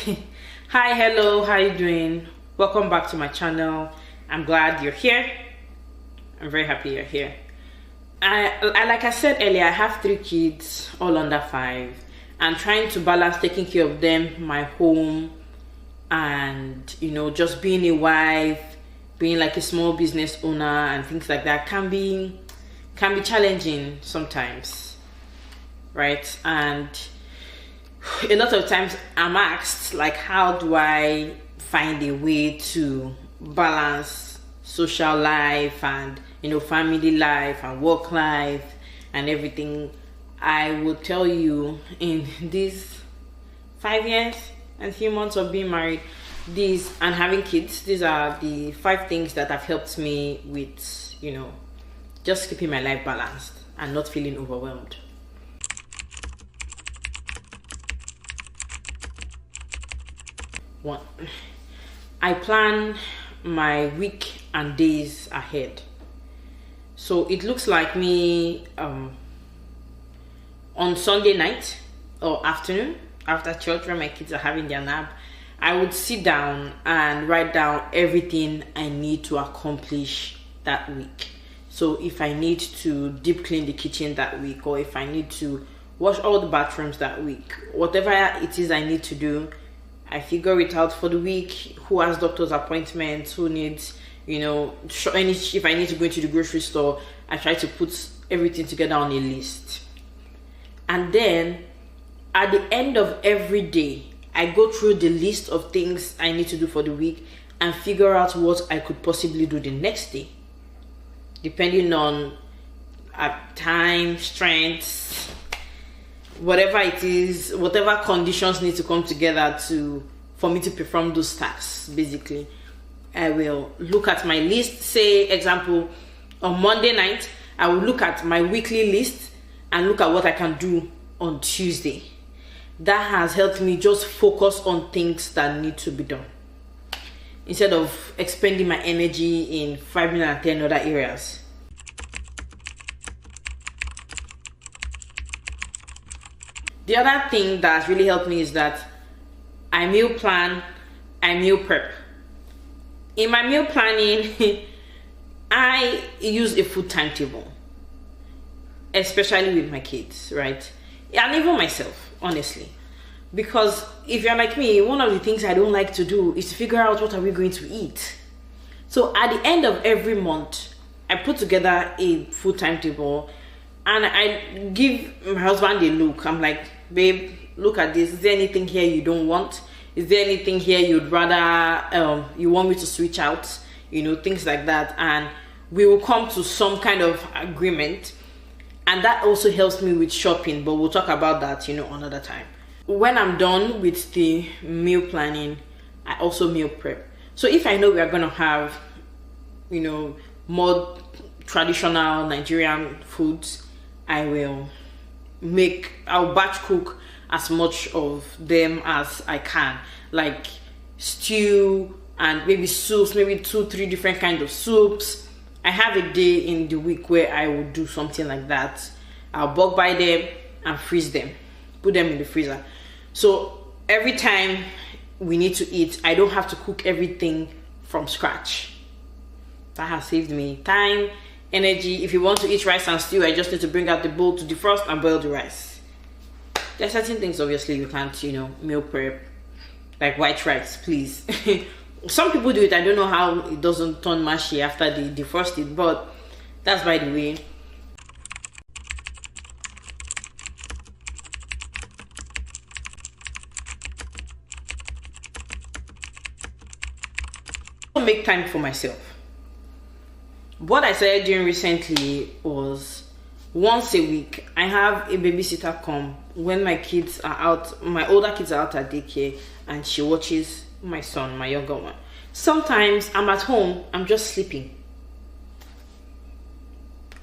Hi, hello, how you doing? Welcome back to my channel. I'm glad you're here. I'm very happy you're here. I like I said earlier, I have 3 kids, all under 5, and trying to balance taking care of them, my home, and just being a wife, being like a small business owner and things like that can be challenging sometimes, right? And a lot of times I'm asked, like, how do I find a way to balance social life and family life and work life and everything? I will tell you, in these 5 years and few months of being married, and having kids, these are the 5 things that have helped me with just keeping my life balanced and not feeling overwhelmed. 1, I plan my week and days ahead. So it looks like me on Sunday night or afternoon after church, when my kids are having their nap, I would sit down and write down everything I need to accomplish that week. So if I need to deep clean the kitchen that week, or if I need to wash all the bathrooms that week, whatever it is I need to do, I figure it out for the week. Who has doctor's appointments, who needs, if I need to go into the grocery store, I try to put everything together on a list. And then at the end of every day, I go through the list of things I need to do for the week and figure out what I could possibly do the next day, depending on time, strengths, whatever it is, whatever conditions need to come together for me to perform those tasks. Basically, I will look at my list. Say, example, on Monday night, I will look at my weekly list and look at what I can do on Tuesday. That has helped me just focus on things that need to be done, instead of expending my energy in 510 other areas. The other thing that's really helped me is that I meal plan, I meal prep. In my meal planning, I use a food timetable, especially with my kids, right? And even myself, honestly. Because if you're like me, one of the things I don't like to do is to figure out what are we going to eat. So at the end of every month, I put together a food timetable and I give my husband a look. I'm like, babe, look at this. Is there anything here you don't want? Is there anything here you'd rather you want me to switch out? Things like that. And we will come to some kind of agreement. And that also helps me with shopping, but we'll talk about that another time. When I'm done with the meal planning, I also meal prep. So if I know we are going to have more traditional Nigerian foods, I'll batch cook as much of them as I can, like stew and maybe soups, maybe 2-3 different kinds of soups. I have a day in the week where I will do something like that. I'll bulk buy them and freeze them, put them in the freezer. So every time we need to eat, I don't have to cook everything from scratch. That has saved me time, energy. If you want to eat rice and stew, I just need to bring out the bowl to defrost and boil the rice. There are certain things obviously you can't meal prep, like white rice, please. Some people do it. I don't know how it doesn't turn mushy after they defrost it, but that's by the way. Make time for myself. What I started doing recently was once a week I have a babysitter come when my kids are out. My older kids are out at daycare, and she watches my son, my younger one. Sometimes I'm at home, I'm just sleeping,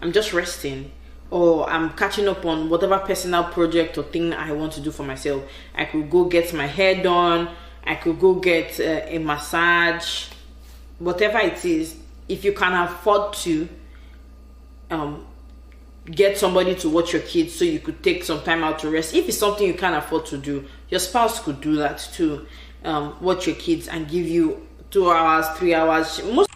I'm just resting, or I'm catching up on whatever personal project or thing I want to do for myself. I could go get my hair done, I could go get a massage, whatever it is. If you can afford to get somebody to watch your kids so you could take some time out to rest, if it's something you can't afford to do, your spouse could do that too. watch your kids and give you 2 hours, 3 hours. Most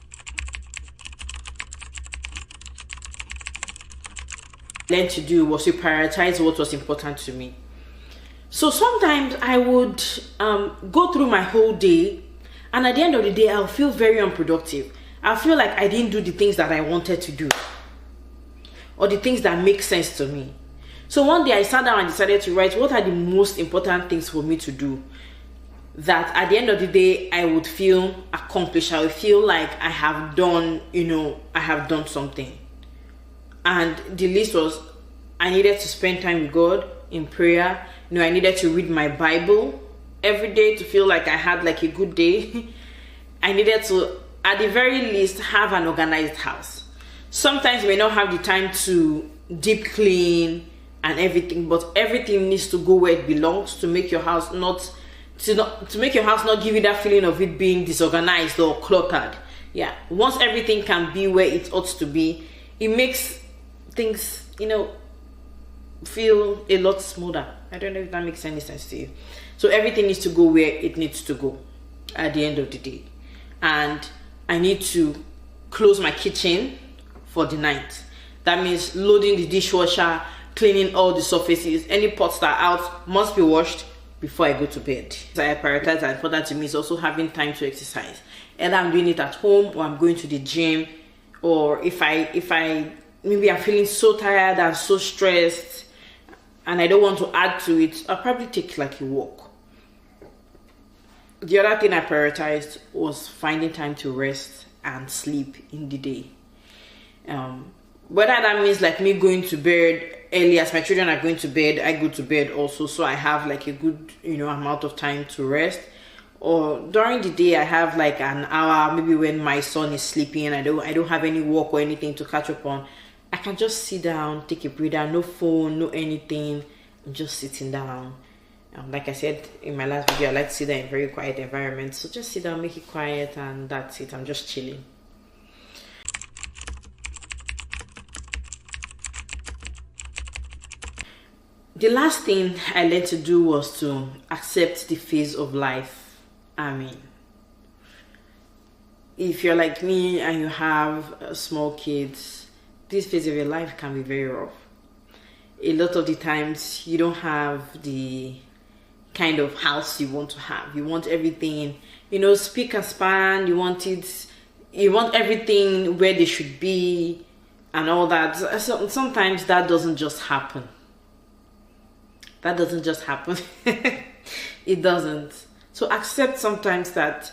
I learned to do was to prioritize what was important to me. So sometimes I would go through my whole day, and at the end of the day, I'll feel very unproductive. I'll feel like I didn't do the things that I wanted to do, or the things that make sense to me. So one day I sat down and decided to write what are the most important things for me to do, that at the end of the day I would feel accomplished. I would feel like I have done, I have done something. And the list was, I needed to spend time with God in prayer. I needed to read my Bible every day to feel like I had like a good day. I needed to, at the very least, have an organized house. Sometimes you may not have the time to deep clean and everything, but everything needs to go where it belongs to make your house not give you that feeling of it being disorganized or cluttered. Yeah, once everything can be where it ought to be, it makes things, feel a lot smoother. I don't know if that makes any sense to you. So everything needs to go where it needs to go at the end of the day. And I need to close my kitchen for the night. That means loading the dishwasher, cleaning all the surfaces. Any pots that are out must be washed before I go to bed. So I prioritize that. Important to me is also having time to exercise. Either I'm doing it at home or I'm going to the gym, or if I maybe I'm feeling so tired and so stressed and I don't want to add to it, I'll probably take like a walk. The other thing I prioritized was finding time to rest and sleep in the day. Whether that means like me going to bed early, as my children are going to bed, I go to bed also, so I have like a good amount of time to rest. Or during the day I have like an hour, maybe when my son is sleeping and I don't have any work or anything to catch up on, I can just sit down, take a breather, no phone, no anything. I'm just sitting down. Like I said in my last video, I like to sit down in a very quiet environment. So just sit down, make it quiet, and that's it. I'm just chilling. The last thing I learned to do was to accept the phase of life I'm in. If you're like me and you have small kids, this phase of your life can be very rough. A lot of the times you don't have the kind of house you want to have. You want everything, spick and span. You want everything where they should be and all that. So sometimes that doesn't just happen. That doesn't just happen. It doesn't. So accept sometimes that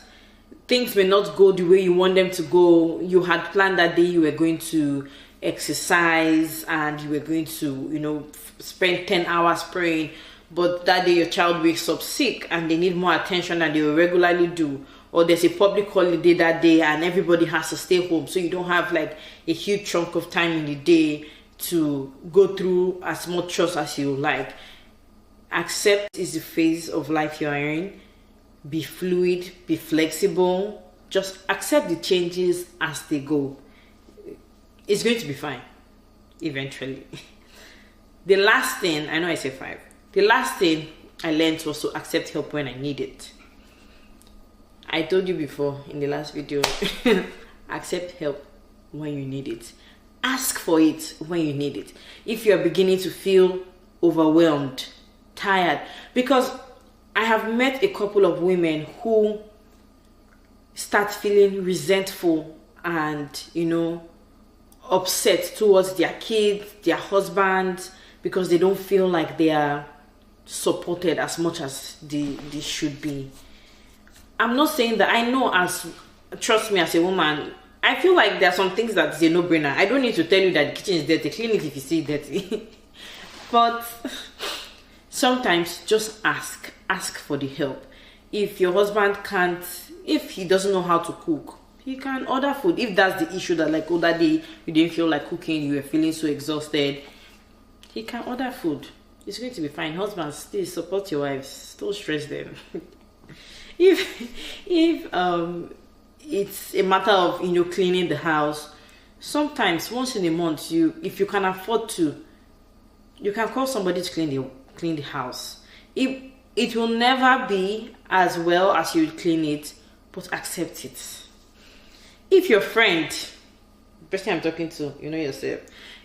things may not go the way you want them to go. You had planned that day you were going to exercise and you were going to, spend 10 hours praying, but that day your child wakes up sick and they need more attention than they will regularly do. Or there's a public holiday that day and everybody has to stay home, so you don't have like a huge chunk of time in the day to go through as much chores as you like. Accept is the phase of life you are in. Be fluid, be flexible. Just accept the changes as they go. It's going to be fine eventually. The last thing, I know I said 5. The last thing I learned was to accept help when I need it. I told you before in the last video, accept help when you need it. Ask for it when you need it. If you're beginning to feel overwhelmed, tired, because I have met a couple of women who start feeling resentful and, upset towards their kids, their husbands, because they don't feel like they are supported as much as they should be. I'm not saying that. I know, trust me, as a woman, I feel like there are some things that is a no-brainer. I don't need to tell you that the kitchen is dirty. Clean it if you see it dirty. But sometimes just ask for the help. If your husband if he doesn't know how to cook, he can order food. If that's the issue, that like that day you didn't feel like cooking, you were feeling so exhausted, he can order food. It's going to be fine. Husbands, still support your wives. Don't stress them. if it's a matter of cleaning the house, sometimes once in a month, if you can afford to, you can call somebody to clean the house. If It will never be as well as you clean it, but accept it. If your friend, the person I'm talking to, you know yourself,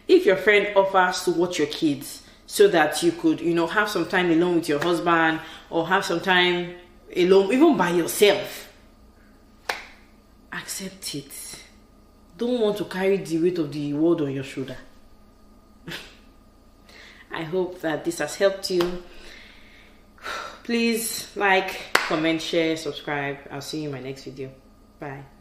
if your friend offers to watch your kids so that you could, have some time alone with your husband, or have some time alone, even by yourself, accept it. Don't want to carry the weight of the world on your shoulder. I hope that this has helped you. Please like, comment, share, subscribe. I'll see you in my next video. Bye.